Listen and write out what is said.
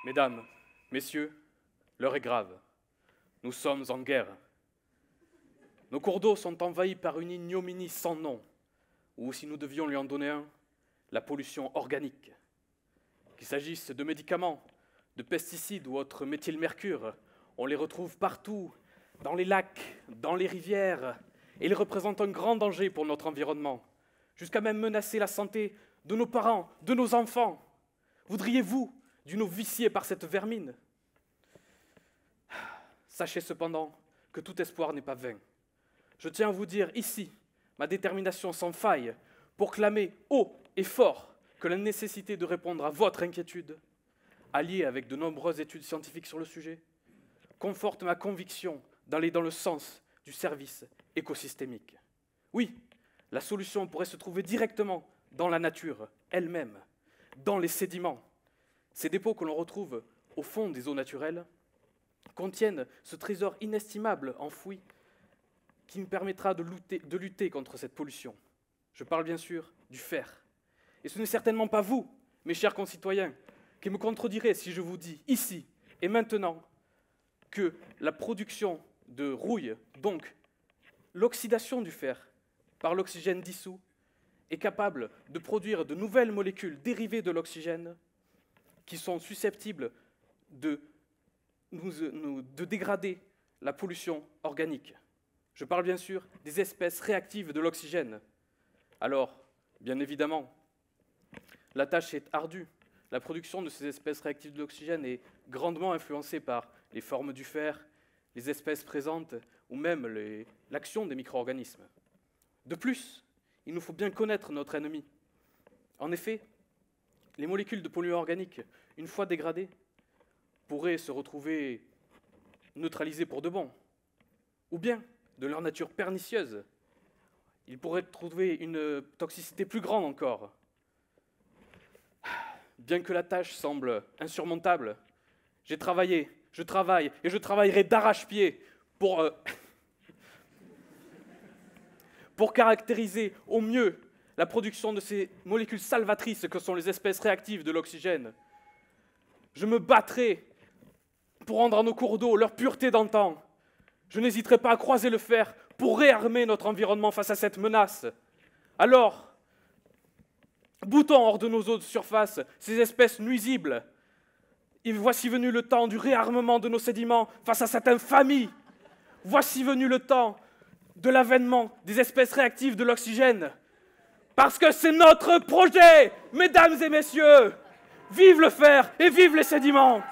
Mesdames, messieurs, l'heure est grave. Nous sommes en guerre. Nos cours d'eau sont envahis par une ignominie sans nom, ou si nous devions lui en donner un, la pollution organique. Qu'il s'agisse de médicaments, de pesticides ou autres méthylmercure, on les retrouve partout, dans les lacs, dans les rivières, et ils représentent un grand danger pour notre environnement, jusqu'à même menacer la santé de nos parents, de nos enfants. Voudriez-vous d'une eau viciée par cette vermine? Sachez cependant que tout espoir n'est pas vain. Je tiens à vous dire ici ma détermination sans faille pour clamer haut et fort que la nécessité de répondre à votre inquiétude, alliée avec de nombreuses études scientifiques sur le sujet, conforte ma conviction d'aller dans le sens du service écosystémique. Oui, la solution pourrait se trouver directement dans la nature elle-même, dans les sédiments. Ces dépôts que l'on retrouve au fond des eaux naturelles contiennent ce trésor inestimable enfoui qui nous permettra de lutter contre cette pollution. Je parle bien sûr du fer. Et ce n'est certainement pas vous, mes chers concitoyens, qui me contredirez si je vous dis ici et maintenant que la production de rouille, donc l'oxydation du fer par l'oxygène dissous, est capable de produire de nouvelles molécules dérivées de l'oxygène qui sont susceptibles de dégrader la pollution organique. Je parle bien sûr des espèces réactives de l'oxygène. Alors, bien évidemment, la tâche est ardue. La production de ces espèces réactives de l'oxygène est grandement influencée par les formes du fer, les espèces présentes ou même l'action des micro-organismes. De plus, il nous faut bien connaître notre ennemi. En effet, les molécules de polluants organiques, une fois dégradées, pourraient se retrouver neutralisées pour de bon. Ou bien, de leur nature pernicieuse, ils pourraient trouver une toxicité plus grande encore. Bien que la tâche semble insurmontable, j'ai travaillé, je travaille et je travaillerai d'arrache-pied pour caractériser au mieux la production de ces molécules salvatrices que sont les espèces réactives de l'oxygène. Je me battrai pour rendre à nos cours d'eau leur pureté d'antan. Je n'hésiterai pas à croiser le fer pour réarmer notre environnement face à cette menace. Alors, boutons hors de nos eaux de surface ces espèces nuisibles. Et voici venu le temps du réarmement de nos sédiments face à cette infamie. Voici venu le temps de l'avènement des espèces réactives de l'oxygène. Parce que c'est notre projet, mesdames et messieurs. Vive le fer et vive les sédiments!